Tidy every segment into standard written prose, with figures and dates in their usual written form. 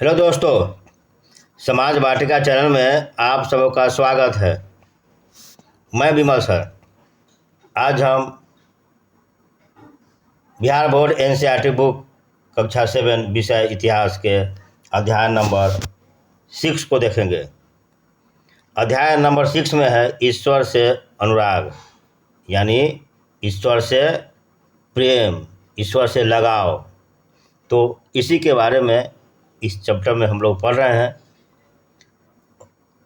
Hello दोस्तों, समाज वाटिका channel में आप सबका स्वागत है। मैं विमल सर। आज हम बिहार बोर्ड एनसीईआरटी बुक कक्षा 7 विषय इतिहास के अध्याय नंबर 6 को देखेंगे। अध्याय नंबर 6 में है ईश्वर से अनुराग, यानी ईश्वर से प्रेम, ईश्वर से लगाव। तो इसी के बारे में इस चैप्टर में हम लोग पढ़ रहे हैं।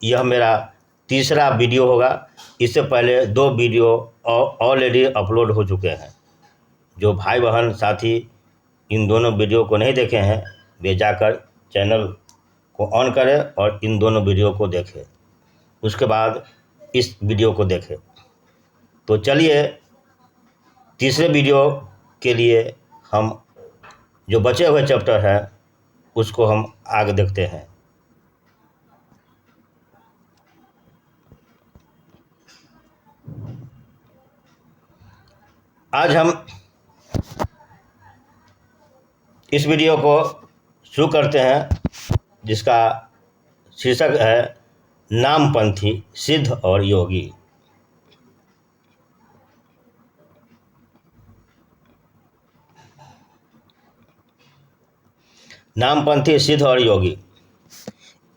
यह मेरा तीसरा वीडियो होगा। इससे पहले 2 वीडियो ऑलरेडी अपलोड हो चुके हैं। जो भाई बहन साथी इन दोनों वीडियो को नहीं देखे हैं, वे जाकर चैनल को ऑन करें और इन दोनों वीडियो को देखें, उसके बाद इस वीडियो को देखें। तो चलिए तीसरे वीडियो के लिए हम जो बचे हुए चैप्टर हैं उसको हम आगे देखते हैं। आज हम इस वीडियो को शुरू करते हैं, जिसका शीर्षक है नामपंथी सिद्ध और योगी। नामपंथी सिद्ध और योगी।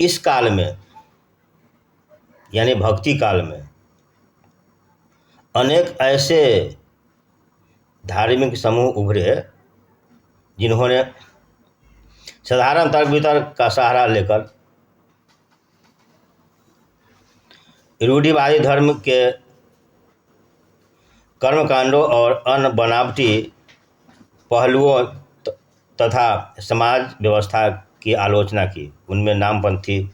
इस काल में यानी भक्ति काल में अनेक ऐसे धार्मिक समूह उभरे जिन्होंने साधारण तर्क वितर्क का सहारा लेकर रूढ़िवादी धर्म के कर्मकांडों और अन्य बनावटी पहलुओं तथा समाज व्यवस्था की आलोचना की। उनमें नामपंथी,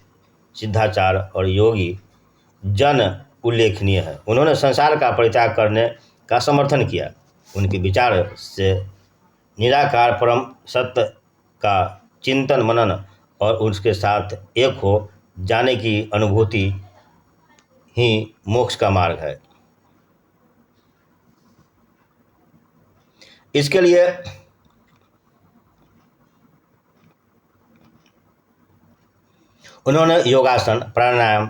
सिद्धाचार और योगी जन उल्लेखनीय है। उन्होंने संसार का परित्याग करने का समर्थन किया। उनके विचार से निराकार परम सत्य का चिंतन मनन और उसके साथ एक हो जाने की अनुभूति ही मोक्ष का मार्ग है। इसके लिए उन्होंने योगासन, प्राणायाम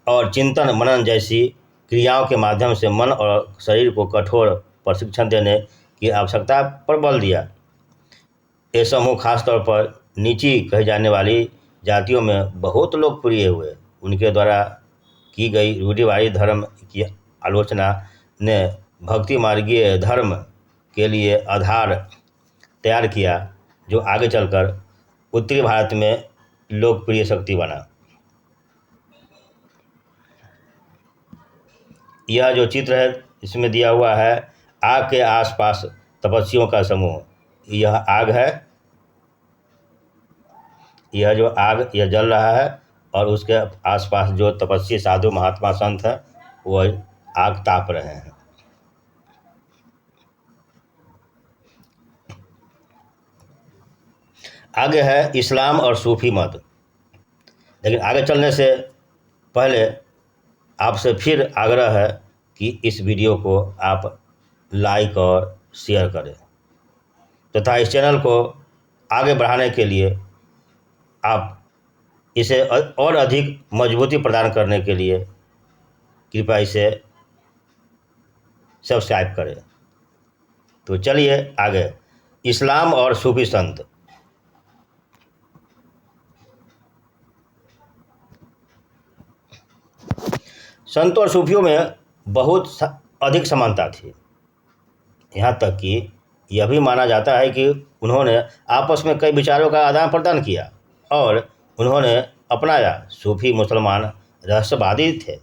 और चिंतन मनन जैसी क्रियाओं के माध्यम से मन और शरीर को कठोर प्रशिक्षण देने की आवश्यकता पर बल दिया। ये समूह खासतौर पर नीची कही जाने वाली जातियों में बहुत लोकप्रिय हुए। उनके द्वारा की गई रूढ़िवादी धर्म की आलोचना ने भक्ति मार्गीय धर्म के लिए आधार तैयार किया, जो आगे चलकर उत्तरी भारत में लोकप्रिय शक्ति बना। यह जो चित्र है इसमें दिया हुआ है आग के आसपास तपस्वियों का समूह। यह आग है, यह जो आग यह जल रहा है और उसके आसपास जो तपस्वी साधु महात्मा संत हैं वह आग ताप रहे हैं। आगे है इस्लाम और सूफी मत। लेकिन आगे चलने से पहले आपसे फिर आग्रह है कि इस वीडियो को आप लाइक और शेयर करें तथा इस चैनल को आगे बढ़ाने के लिए आप इसे और अधिक मजबूती प्रदान करने के लिए कृपया इसे सब्सक्राइब करें। तो चलिए आगे। इस्लाम और सूफी संत। संतों और सूफियों में बहुत अधिक समानता थी। यहाँ तक कि यह भी माना जाता है कि उन्होंने आपस में कई विचारों का आदान प्रदान किया और उन्होंने अपनाया। सूफी मुसलमान रहस्यवादी थे।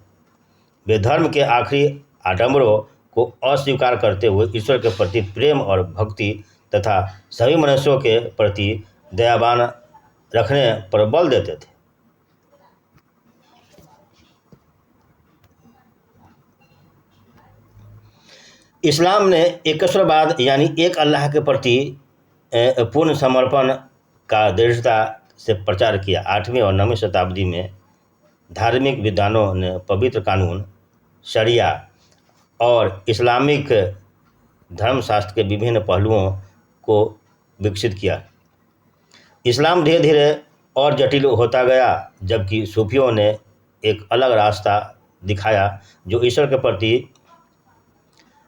वे धर्म के आखिरी आडंबरों को अस्वीकार करते हुए ईश्वर के प्रति प्रेम और भक्ति तथा सभी मनुष्यों के प्रति दयावान रखने पर बल देते थे। इस्लाम ने एकश्वरवाद यानी एक अल्लाह के प्रति पूर्ण समर्पण का दृढ़ता से प्रचार किया। 8वीं और 9वीं शताब्दी में धार्मिक विद्वानों ने पवित्र कानून, शरिया और इस्लामिक धर्मशास्त्र के विभिन्न पहलुओं को विकसित किया। इस्लाम धीरे धीरे और जटिल होता गया, जबकि सूफियों ने एक अलग रास्ता दिखाया जो ईश्वर के प्रति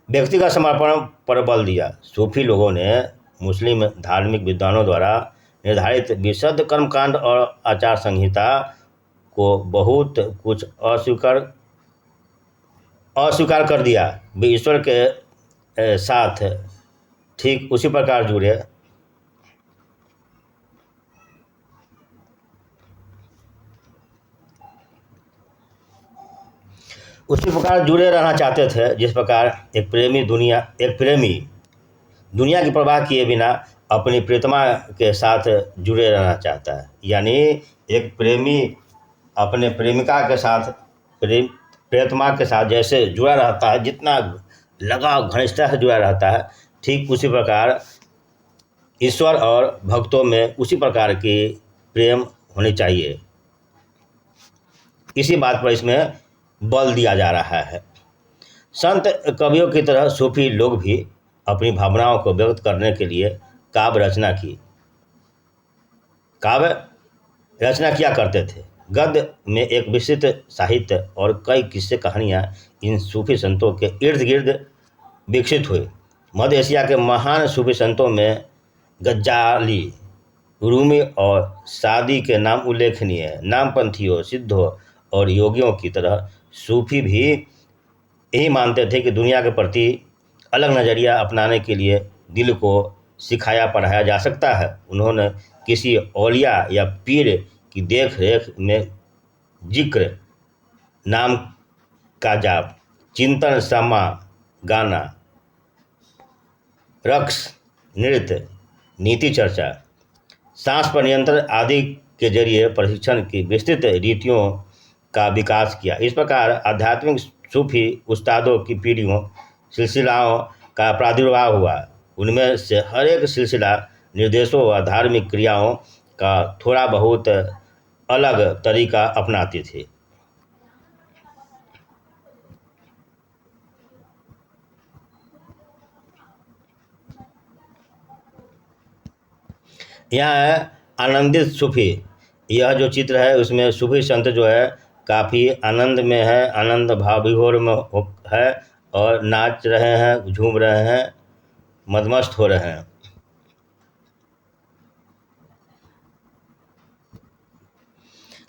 व्यक्तिगत समर्पण पर बल दिया। सूफी लोगों ने मुस्लिम धार्मिक विद्वानों द्वारा निर्धारित विशुद्ध कर्मकांड और आचार संहिता को बहुत कुछ अस्वीकार कर दिया। वे ईश्वर के साथ ठीक उसी प्रकार जुड़े रहना चाहते थे, जिस प्रकार एक प्रेमी दुनिया की परवाह किए बिना अपनी प्रियतमा के साथ जुड़े रहना चाहता है। यानी एक प्रेमी अपने प्रियतमा के साथ जैसे जुड़ा रहता है, जितना लगाव घनिष्ठता से जुड़ा रहता है, ठीक उसी प्रकार ईश्वर और भक्तों में उसी प्रकार की प्रेम होनी चाहिए। इसी बात पर इसमें बल दिया जा रहा है। संत कवियों की तरह सूफी लोग भी अपनी भावनाओं को व्यक्त करने के लिए काव्य रचना किया करते थे। गद्य में एक विस्तृत साहित्य और कई किस्से कहानियाँ इन सूफी संतों के इर्द गिर्द विकसित हुए। मध्य एशिया के महान सूफी संतों में गज्जाली, रूमी और सादी के नाम उल्लेखनीय है। नामपंथियों, सिद्धों और योगियों की तरह सूफी भी यही मानते थे कि दुनिया के प्रति अलग नज़रिया अपनाने के लिए दिल को सिखाया पढ़ाया जा सकता है। उन्होंने किसी औलिया या पीर की देख रेख में जिक्र, नाम का जाप, चिंतन, समा, गाना, रक्स, नृत्य, नीति चर्चा, सांस पर नियंत्रण आदि के जरिए प्रशिक्षण की विस्तृत रीतियों का विकास किया। इस प्रकार आध्यात्मिक सूफी उस्तादों की पीढ़ियों सिलसिलाओं का प्रादुर्भाव हुआ। उनमें से हर एक सिलसिला निर्देशों व धार्मिक क्रियाओं का थोड़ा बहुत अलग तरीका अपनाती थी। यहाँ है आनंदित सूफी। यह जो चित्र है उसमें सूफी संत जो है काफ़ी आनंद में है, आनंद भाव विभोर में है और नाच रहे हैं, झूम रहे हैं, मदमस्त हो रहे हैं।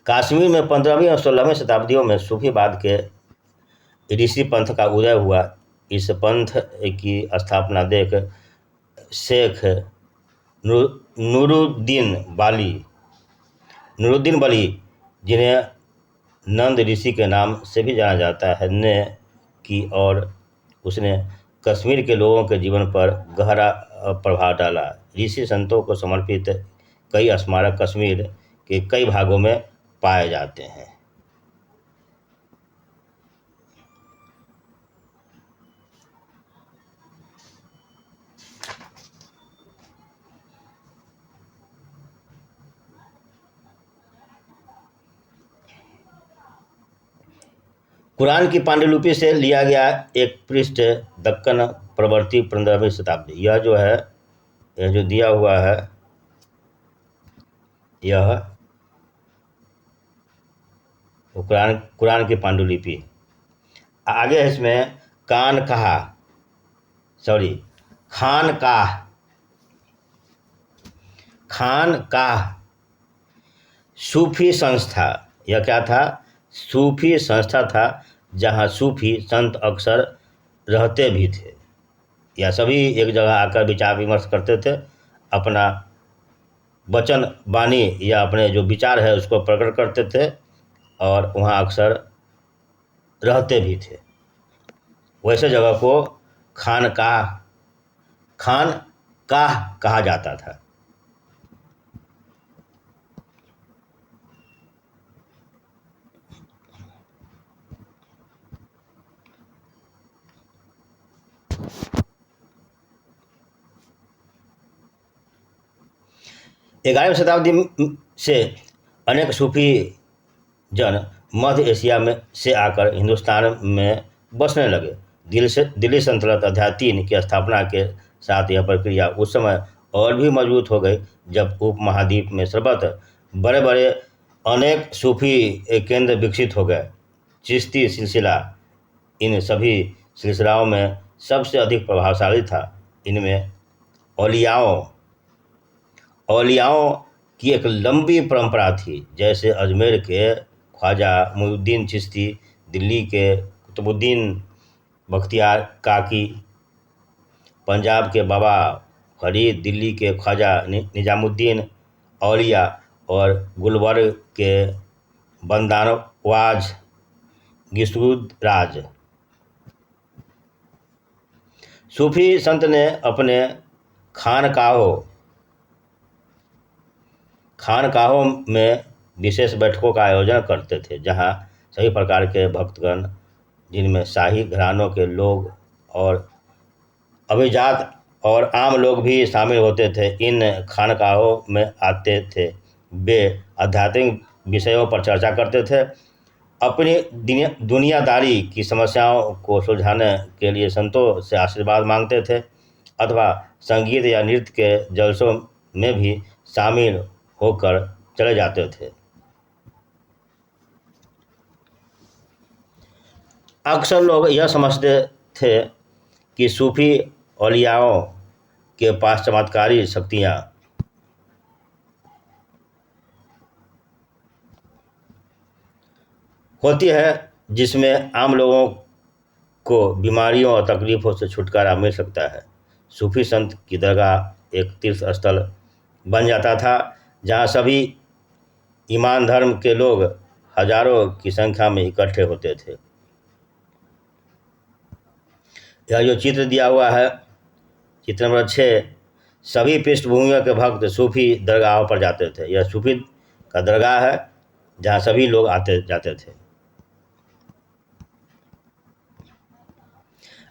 कश्मीर में 15वीं और 16वीं शताब्दियों में सूफीवाद के ऋषि पंथ का उदय हुआ। इस पंथ की स्थापना देख शेख नूरुद्दीन वली, जिन्हें नंद ऋषि के नाम से भी जाना जाता है, ने की और उसने कश्मीर के लोगों के जीवन पर गहरा प्रभाव डाला। ऋषि संतों को समर्पित कई स्मारक कश्मीर के कई भागों में पाए जाते हैं। कुरान की पांडुलिपि से लिया गया एक पृष्ठ, दक्कन प्रवृत्ति, 15वीं शताब्दी। यह जो दिया हुआ है, यह कुरान की पांडुलिपि। आगे है इसमें खानकाह सूफी संस्था। यह क्या था? सूफी संस्था था, जहाँ सूफी संत अक्सर रहते भी थे, या सभी एक जगह आकर विचार विमर्श करते थे, अपना वचन वाणी या अपने जो विचार है उसको प्रकट करते थे और वहाँ अक्सर रहते भी थे। वैसे जगह को खानकाह कहा जाता था। ग्यारहवीं शताब्दी से अनेक सूफी जन मध्य एशिया में से आकर हिंदुस्तान में बसने लगे। दिल्ली सल्तनत अध्याय 3 की स्थापना के साथ यह प्रक्रिया उस समय और भी मजबूत हो गई, जब उपमहाद्वीप में सर्वत्र बड़े बड़े अनेक सूफी केंद्र विकसित हो गए। चिश्ती सिलसिला इन सभी सिलसिलाओं में सबसे अधिक प्रभावशाली था। इनमें औलियाओं औलियाओं की एक लंबी परंपरा थी, जैसे अजमेर के ख्वाजा मुइनुद्दीन चिश्ती, दिल्ली के कुतुबुद्दीन बख्तियार काकी, पंजाब के बाबा फरीद, दिल्ली के ख्वाजा निजामुद्दीन औलिया और गुलबर्ग के बंदानवाज गिसुद्राज। सूफी संत ने अपने खानकाहों खानकाहों में विशेष बैठकों का आयोजन करते थे, जहां सभी प्रकार के भक्तगण, जिनमें शाही घरानों के लोग और अभिजात और आम लोग भी शामिल होते थे, इन खानकाहों में आते थे। वे आध्यात्मिक विषयों पर चर्चा करते थे, अपनी दुनियादारी की समस्याओं को सुलझाने के लिए संतों से आशीर्वाद मांगते थे, अथवा संगीत या नृत्य के जलसों में भी शामिल होकर चले जाते थे। अक्सर लोग यह समझते थे कि सूफी औलियाओं के पास चमत्कारी शक्तियाँ होती है, जिसमें आम लोगों को बीमारियों और तकलीफ़ों से छुटकारा मिल सकता है। सूफी संत की दरगाह एक तीर्थ स्थल बन जाता था, जहाँ सभी ईमान धर्म के लोग हजारों की संख्या में इकट्ठे होते थे। यह जो चित्र दिया हुआ है, चित्र नंबर 6, सभी पृष्ठभूमियों के भक्त सूफी दरगाहों पर जाते थे। यह सूफी का दरगाह है, जहाँ सभी लोग आते जाते थे।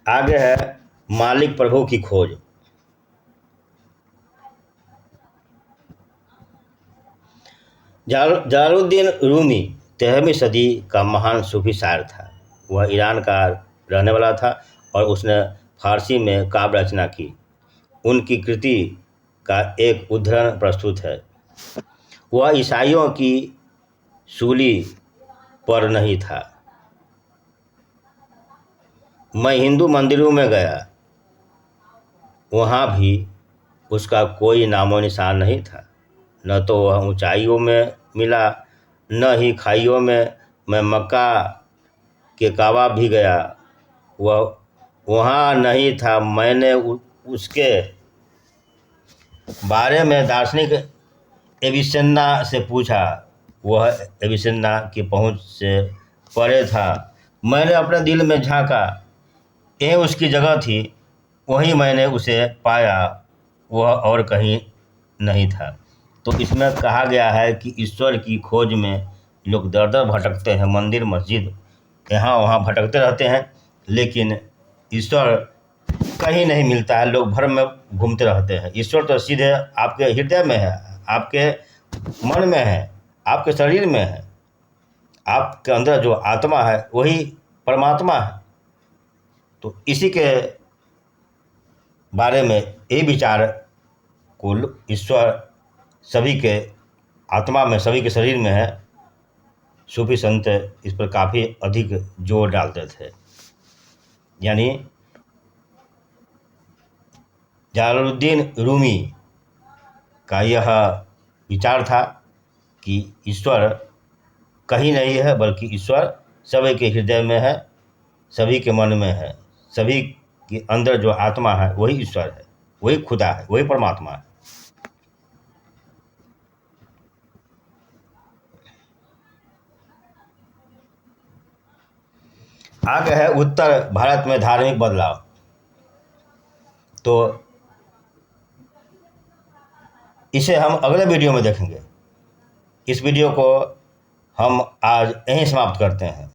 आगे है मालिक प्रभु की खोज। जलालुद्दीन रूमी 13वीं सदी का महान सूफी शायर था। वह ईरान का रहने वाला था और उसने फारसी में काव्य रचना की। उनकी कृति का एक उद्धरण प्रस्तुत है। वह ईसाइयों की सूली पर नहीं था। मैं हिंदू मंदिरों में गया, वहाँ भी उसका कोई नामो निशान नहीं था। न तो वह ऊंचाइयों में मिला, न ही खाइयों में। मैं मक्का के काबा भी गया, वह वहाँ नहीं था। मैंने उसके बारे में दार्शनिक एविसेन्ना से पूछा, वह एविसेन्ना की पहुँच से परे था। मैंने अपने दिल में झांका, यह उसकी जगह थी, वहीं मैंने उसे पाया, वह और कहीं नहीं था। तो इसमें कहा गया है कि ईश्वर की खोज में लोग दर दर भटकते हैं, मंदिर मस्जिद यहाँ वहाँ भटकते रहते हैं, लेकिन ईश्वर कहीं नहीं मिलता है। लोग भ्रम में घूमते रहते हैं। ईश्वर तो सीधे आपके हृदय में है, आपके मन में है, आपके शरीर में है। आपके अंदर जो आत्मा है वही परमात्मा है। तो इसी के बारे में यही विचार को ईश्वर सभी के आत्मा में, सभी के शरीर में है। सूफी संत इस पर काफ़ी अधिक जोर डालते थे। यानी जलालुद्दीन रूमी का यह विचार था कि ईश्वर कहीं नहीं है, बल्कि ईश्वर सभी के हृदय में है, सभी के मन में है। सभी के अंदर जो आत्मा है वही ईश्वर है, वही खुदा है, वही परमात्मा है। आगे है उत्तर भारत में धार्मिक बदलाव। तो इसे हम अगले वीडियो में देखेंगे। इस वीडियो को हम आज यहीं समाप्त करते हैं।